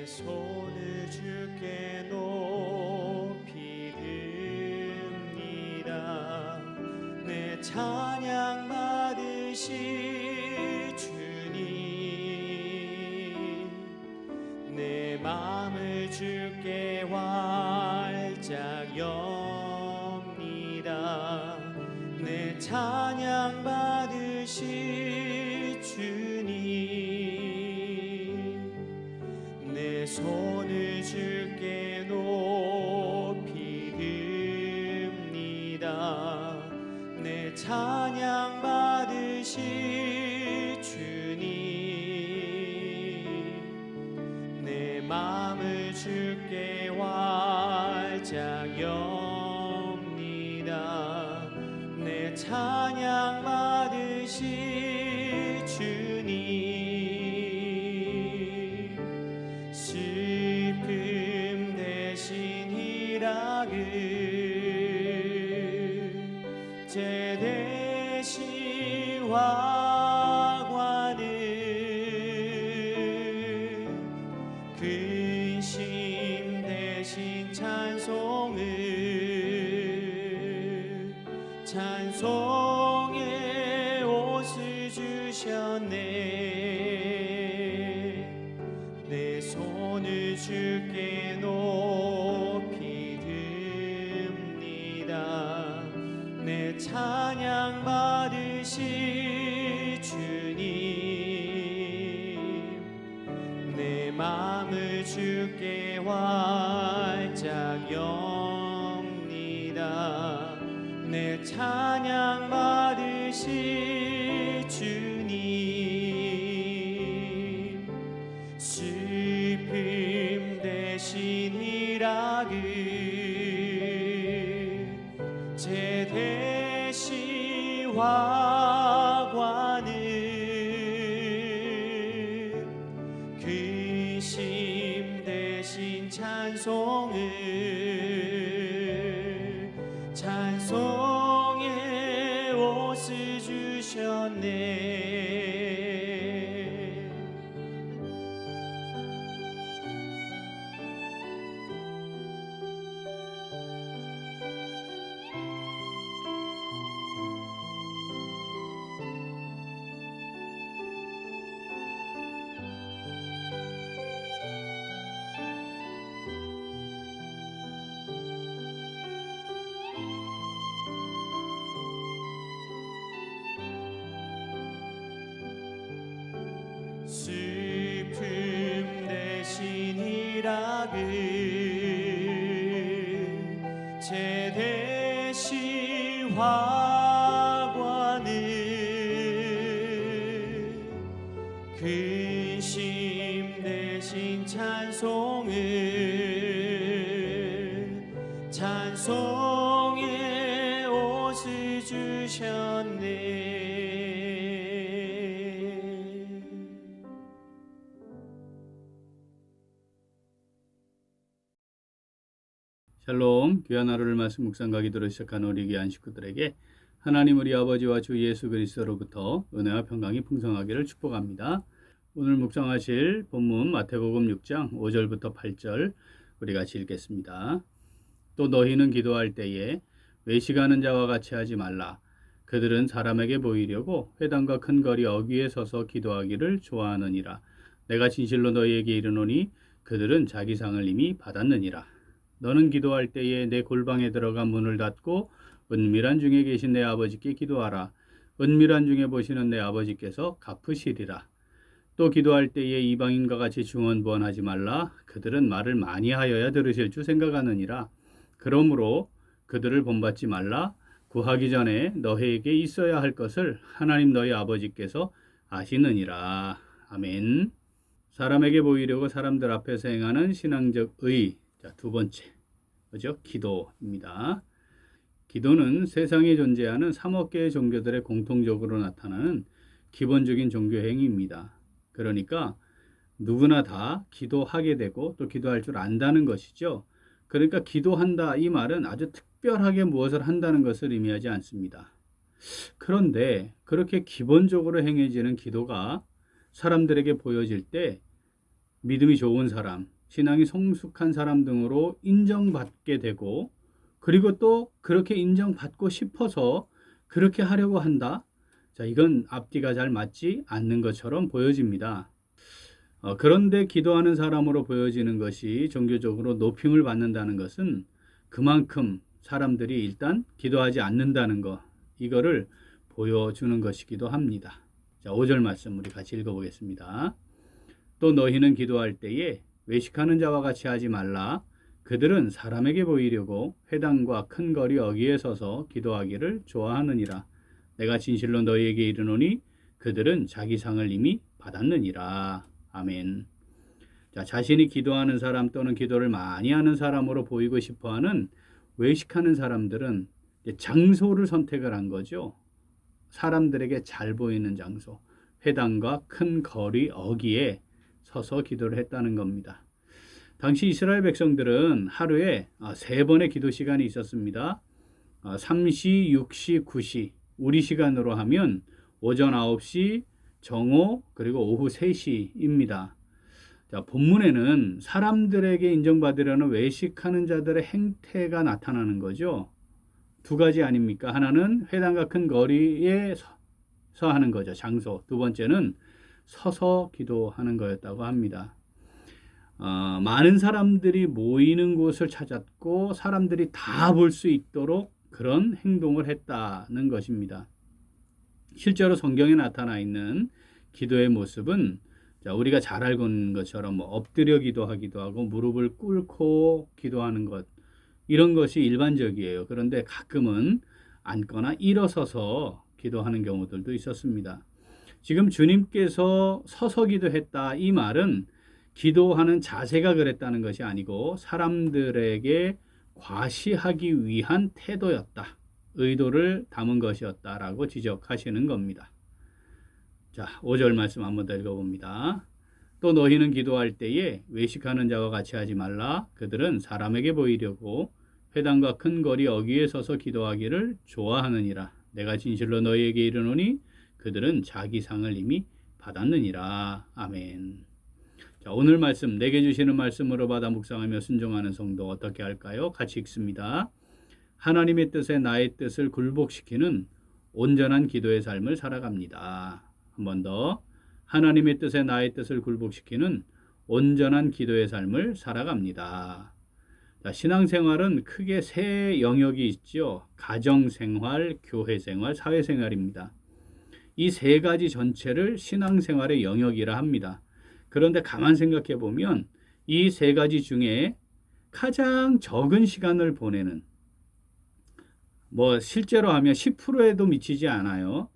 손을 주께 높이 듭니다. 내 찬양 받으실 주님, 내 마음을 주께 활짝 엽니다. 내 찬양 받으실 주님, 내 손을 주께 높이 듭니다. 내 찬양 받으실 주님, 내 마음을 주께 활짝 엽니다. 내 찬양 받으실 주님, 슬픔 대신 희락을, 죄 대신 화관을, 근심 대신 찬송의 옷을 주셨네. 내 손을 주께 높이 듭니다. 내 찬양 받으실 주님, 내 마음을 주께 활짝 엽니다. 내 찬양 받으실 주님, 슬픔 대신 희락을, 죄 대신 화관을, 근심 대신 찬송의 옷을 주셨네. 슬픔 대신 희락을, 죄 대신 화관을, 근심 대신 찬송의 옷을 주셨네. 샬롬, 귀한 하루를 말씀 묵상 강의로 시작한 우리 귀한 식구들에게 하나님 우리 아버지와 주 예수 그리스도로부터 은혜와 평강이 풍성하기를 축복합니다. 오늘 묵상하실 본문 마태복음 6장 5절부터 8절 우리 같이 읽겠습니다. 또 너희는 기도할 때에 외식하는 자와 같이 하지 말라. 그들은 사람에게 보이려고 회당과 큰 거리 어귀에 서서 기도하기를 좋아하느니라. 내가 진실로 너희에게 이르노니 그들은 자기 상을 이미 받았느니라. 너는 기도할 때에 내 골방에 들어가 문을 닫고 은밀한 중에 계신 내 아버지께 기도하라. 은밀한 중에 보시는 내 아버지께서 갚으시리라. 또 기도할 때에 이방인과 같이 중언부언하지 말라. 그들은 말을 많이 하여야 들으실 줄 생각하느니라. 그러므로 그들을 본받지 말라. 구하기 전에 너희에게 있어야 할 것을 하나님 너희 아버지께서 아시느니라. 아멘. 사람에게 보이려고 사람들 앞에서 행하는 신앙적 의. 자, 두 번째, 그죠? 기도입니다. 기도는 세상에 존재하는 3억 개의 종교들의 공통적으로 나타나는 기본적인 종교 행위입니다. 그러니까 누구나 다 기도하게 되고 또 기도할 줄 안다는 것이죠. 그러니까 기도한다 이 말은 아주 특별하게 무엇을 한다는 것을 의미하지 않습니다. 그런데 그렇게 기본적으로 행해지는 기도가 사람들에게 보여질 때 믿음이 좋은 사람, 신앙이 성숙한 사람 등으로 인정받게 되고, 그리고 또 그렇게 인정받고 싶어서 그렇게 하려고 한다. 자, 이건 앞뒤가 잘 맞지 않는 것처럼 보여집니다. 그런데 기도하는 사람으로 보여지는 것이 종교적으로 높임을 받는다는 것은 그만큼 사람들이 일단 기도하지 않는다는 것, 이거를 보여주는 것이기도 합니다. 자, 5절 말씀 우리 같이 읽어보겠습니다. 또 너희는 기도할 때에 외식하는 자와 같이 하지 말라. 그들은 사람에게 보이려고 회당과 큰 거리 어귀에 서서 기도하기를 좋아하느니라. 내가 진실로 너희에게 이르노니 그들은 자기 상을 이미 받았느니라. 아멘. 자, 자신이 기도하는 사람 또는 기도를 많이 하는 사람으로 보이고 싶어하는 외식하는 사람들은 장소를 선택을 한 거죠. 사람들에게 잘 보이는 장소, 회당과 큰 거리 어귀에 서서 기도를 했다는 겁니다. 당시 이스라엘 백성들은 하루에 3번의 기도 시간이 있었습니다. 3시, 6시, 9시, 우리 시간으로 하면 오전 9시, 정오, 그리고 오후 3시입니다. 자, 본문에는 사람들에게 인정받으려는 외식하는 자들의 행태가 나타나는 거죠. 두 가지 아닙니까? 하나는 회당과 큰 거리에 서 하는 거죠. 장소. 두 번째는 서서 기도하는 거였다고 합니다. 많은 사람들이 모이는 곳을 찾았고 사람들이 다 볼 수 있도록 그런 행동을 했다는 것입니다. 실제로 성경에 나타나 있는 기도의 모습은 우리가 잘 알고 있는 것처럼 엎드려 기도하기도 하고 무릎을 꿇고 기도하는 것, 이런 것이 일반적이에요. 그런데 가끔은 앉거나 일어서서 기도하는 경우들도 있었습니다. 지금 주님께서 서서 기도했다, 이 말은 기도하는 자세가 그랬다는 것이 아니고 사람들에게 과시하기 위한 태도였다, 의도를 담은 것이었다라고 지적하시는 겁니다. 자, 5절 말씀 한번 더 읽어봅니다. 또 너희는 기도할 때에 외식하는 자와 같이 하지 말라. 그들은 사람에게 보이려고 회당과 큰 거리 어귀에 서서 기도하기를 좋아하느니라. 내가 진실로 너희에게 이르노니 그들은 자기 상을 이미 받았느니라. 아멘. 자, 오늘 말씀, 내게 주시는 말씀으로 받아 묵상하며 순종하는 성도 어떻게 할까요? 같이 읽습니다. 하나님의 뜻에 나의 뜻을 굴복시키는 온전한 기도의 삶을 살아갑니다. 한 번 더. 하나님의 뜻에 나의 뜻을 굴복시키는 온전한 기도의 삶을 살아갑니다. 자, 신앙생활은 크게 세 영역이 있죠. 가정생활, 교회생활, 사회생활입니다. 이 세 가지 전체를 신앙생활의 영역이라 합니다. 그런데 가만 생각해 보면 이 세 가지 중에 가장 적은 시간을 보내는, 실제로 하면 10%에도 미치지 않아요.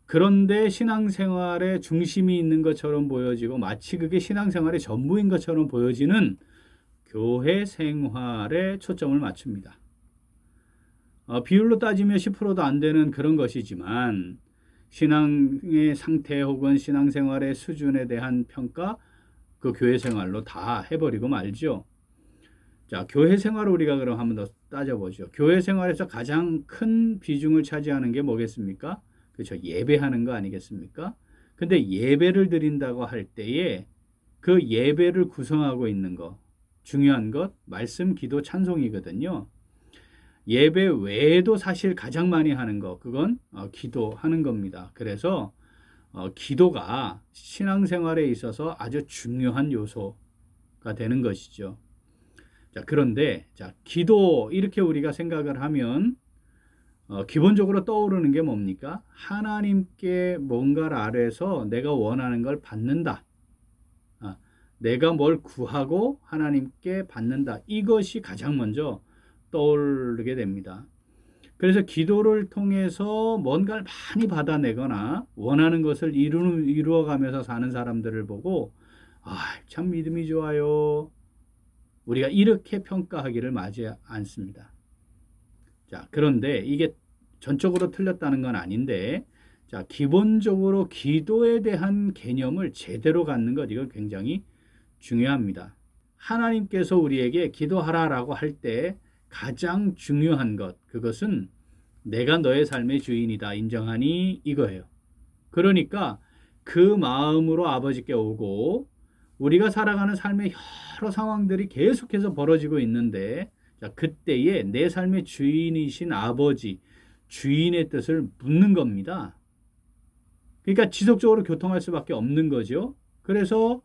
그런데 신앙생활에 중심이 있는 것처럼 보여지고 마치 그게 신앙생활의 전부인 것처럼 보여지는 교회 생활에 초점을 맞춥니다. 비율로 따지면 10%도 안 되는 그런 것이지만 신앙의 상태 혹은 신앙생활의 수준에 대한 평가, 그 교회 생활로 다 해버리고 말죠. 자, 교회 생활을 우리가 그럼 한번 더 따져보죠. 교회 생활에서 가장 큰 비중을 차지하는 게 뭐겠습니까? 그렇죠. 예배하는 거 아니겠습니까? 근데 예배를 드린다고 할 때에 그 예배를 구성하고 있는 거, 중요한 것, 말씀, 기도, 찬송이거든요. 예배 외에도 사실 가장 많이 하는 거, 그건 기도하는 겁니다. 그래서 기도가 신앙생활에 있어서 아주 중요한 요소가 되는 것이죠. 자, 그런데 기도 이렇게 우리가 생각을 하면 기본적으로 떠오르는 게 뭡니까? 하나님께 뭔가를 아뢰서 내가 원하는 걸 받는다. 내가 뭘 구하고 하나님께 받는다. 이것이 가장 먼저 떠오르게 됩니다. 그래서 기도를 통해서 뭔가를 많이 받아내거나 원하는 것을 이루어가면서 사는 사람들을 보고 참 믿음이 좋아요. 우리가 이렇게 평가하기를 마지 않습니다. 자, 그런데 이게 전적으로 틀렸다는 건 아닌데, 기본적으로 기도에 대한 개념을 제대로 갖는 것, 이건 굉장히 중요합니다. 하나님께서 우리에게 기도하라라고 할 때 가장 중요한 것, 그것은 내가 너의 삶의 주인이다 인정하니, 이거예요. 그러니까 그 마음으로 아버지께 오고 우리가 살아가는 삶의 여러 상황들이 계속해서 벌어지고 있는데, 자, 그때에 내 삶의 주인이신 아버지, 주인의 뜻을 묻는 겁니다. 그러니까 지속적으로 교통할 수밖에 없는 거죠. 그래서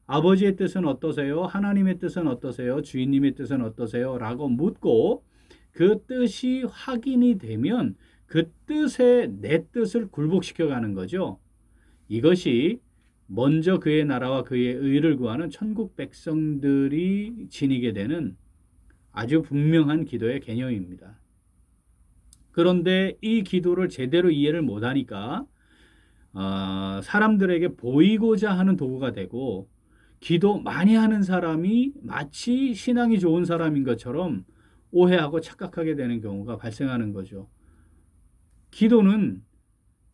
아버지의 뜻은 어떠세요? 하나님의 뜻은 어떠세요? 주인님의 뜻은 어떠세요? 라고 묻고 그 뜻이 확인이 되면 그 뜻에 내 뜻을 굴복시켜 가는 거죠. 이것이 먼저 그의 나라와 그의 의를 구하는 천국 백성들이 지니게 되는 아주 분명한 기도의 개념입니다. 그런데 이 기도를 제대로 이해를 못하니까 사람들에게 보이고자 하는 도구가 되고, 기도 많이 하는 사람이 마치 신앙이 좋은 사람인 것처럼 오해하고 착각하게 되는 경우가 발생하는 거죠. 기도는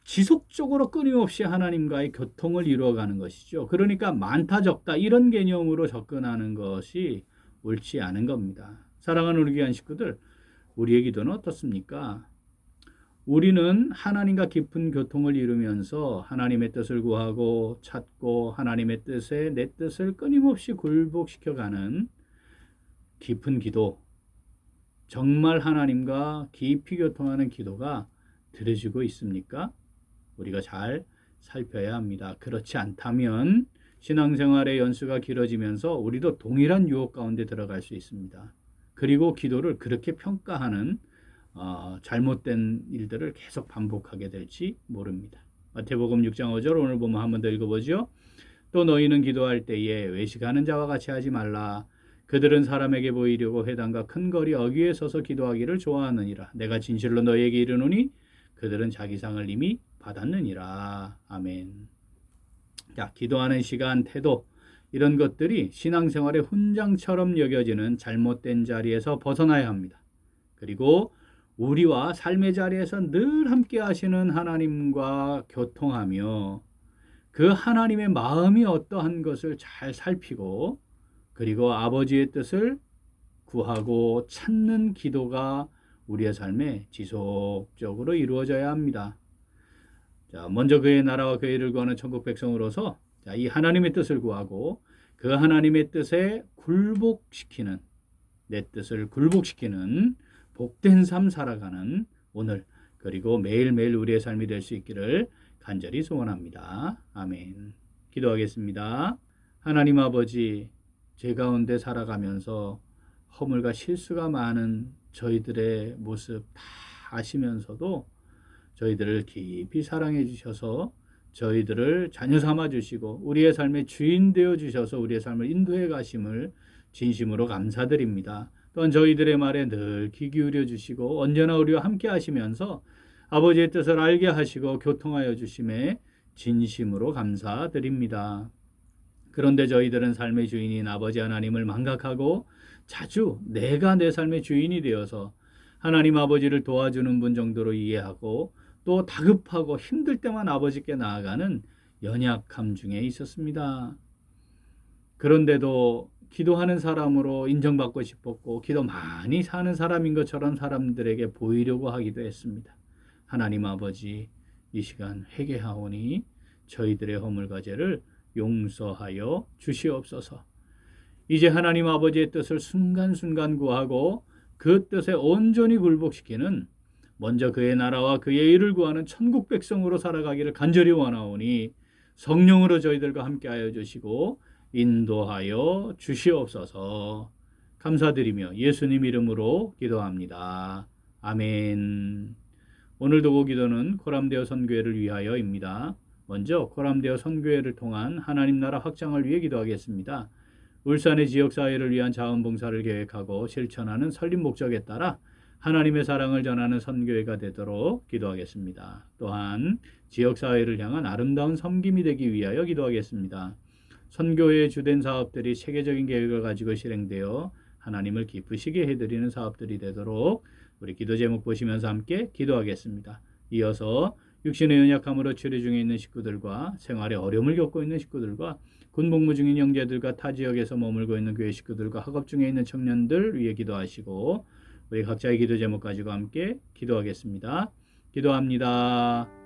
지속적으로 끊임없이 하나님과의 교통을 이루어가는 것이죠. 그러니까 많다 적다 이런 개념으로 접근하는 것이 옳지 않은 겁니다. 사랑하는 우리 귀한 식구들, 우리의 기도는 어떻습니까? 우리는 하나님과 깊은 교통을 이루면서 하나님의 뜻을 구하고 찾고 하나님의 뜻에 내 뜻을 끊임없이 굴복시켜가는 깊은 기도, 정말 하나님과 깊이 교통하는 기도가 들어지고 있습니까? 우리가 잘 살펴야 합니다. 그렇지 않다면 신앙생활의 연수가 길어지면서 우리도 동일한 유혹 가운데 들어갈 수 있습니다. 그리고 기도를 그렇게 평가하는 잘못된 일들을 계속 반복하게 될지 모릅니다. 마태복음 6장 5절 오늘 보면 한 번 더 읽어보죠. 또 너희는 기도할 때에 외식하는 자와 같이 하지 말라. 그들은 사람에게 보이려고 회당과 큰 거리 어귀에 서서 기도하기를 좋아하느니라. 내가 진실로 너희에게 이르노니 그들은 자기 상을 이미 받았느니라. 아멘. 자, 기도하는 시간, 태도 이런 것들이 신앙생활의 훈장처럼 여겨지는 잘못된 자리에서 벗어나야 합니다. 그리고 우리와 삶의 자리에서 늘 함께 하시는 하나님과 교통하며 그 하나님의 마음이 어떠한 것을 잘 살피고 그리고 아버지의 뜻을 구하고 찾는 기도가 우리의 삶에 지속적으로 이루어져야 합니다. 자, 먼저 그의 나라와 그의 일을 구하는 천국 백성으로서 이 하나님의 뜻을 구하고 그 하나님의 뜻에 굴복시키는, 내 뜻을 굴복시키는 복된 삶 살아가는 오늘 그리고 매일매일 우리의 삶이 될 수 있기를 간절히 소원합니다. 아멘. 기도하겠습니다. 하나님 아버지, 죄 가운데 살아가면서 허물과 실수가 많은 저희들의 모습 다 아시면서도 저희들을 깊이 사랑해 주셔서 저희들을 자녀 삼아 주시고 우리의 삶의 주인 되어 주셔서 우리의 삶을 인도해 가심을 진심으로 감사드립니다. 또한 저희들의 말에 늘 귀 기울여 주시고 언제나 우리와 함께 하시면서 아버지의 뜻을 알게 하시고 교통하여 주심에 진심으로 감사드립니다. 그런데 저희들은 삶의 주인인 아버지 하나님을 망각하고 자주 내가 내 삶의 주인이 되어서 하나님 아버지를 도와주는 분 정도로 이해하고 또 다급하고 힘들 때만 아버지께 나아가는 연약함 중에 있었습니다. 그런데도 기도하는 사람으로 인정받고 싶었고 기도 많이 사는 사람인 것처럼 사람들에게 보이려고 하기도 했습니다. 하나님 아버지, 이 시간 회개하오니 저희들의 허물과 죄를 용서하여 주시옵소서. 이제 하나님 아버지의 뜻을 순간순간 구하고 그 뜻에 온전히 굴복시키는 먼저 그의 나라와 그의 일을 구하는 천국 백성으로 살아가기를 간절히 원하오니 성령으로 저희들과 함께하여 주시고 인도하여 주시옵소서. 감사드리며 예수님 이름으로 기도합니다. 아멘. 오늘도 기도는 코람데오 선교회를 위하여입니다. 먼저 코람데오 선교회를 통한 하나님 나라 확장을 위해 기도하겠습니다. 울산의 지역사회를 위한 자원봉사를 계획하고 실천하는 설립 목적에 따라 하나님의 사랑을 전하는 선교회가 되도록 기도하겠습니다. 또한 지역사회를 향한 아름다운 섬김이 되기 위하여 기도하겠습니다. 선교회의 주된 사업들이 체계적인 계획을 가지고 실행되어 하나님을 기쁘시게 해드리는 사업들이 되도록 우리 기도 제목 보시면서 함께 기도하겠습니다. 이어서 육신의 연약함으로 치료 중에 있는 식구들과 생활에 어려움을 겪고 있는 식구들과 군복무 중인 형제들과 타 지역에서 머물고 있는 교회 식구들과 학업 중에 있는 청년들 위해 기도하시고 우리 각자의 기도 제목 가지고 함께 기도하겠습니다. 기도합니다.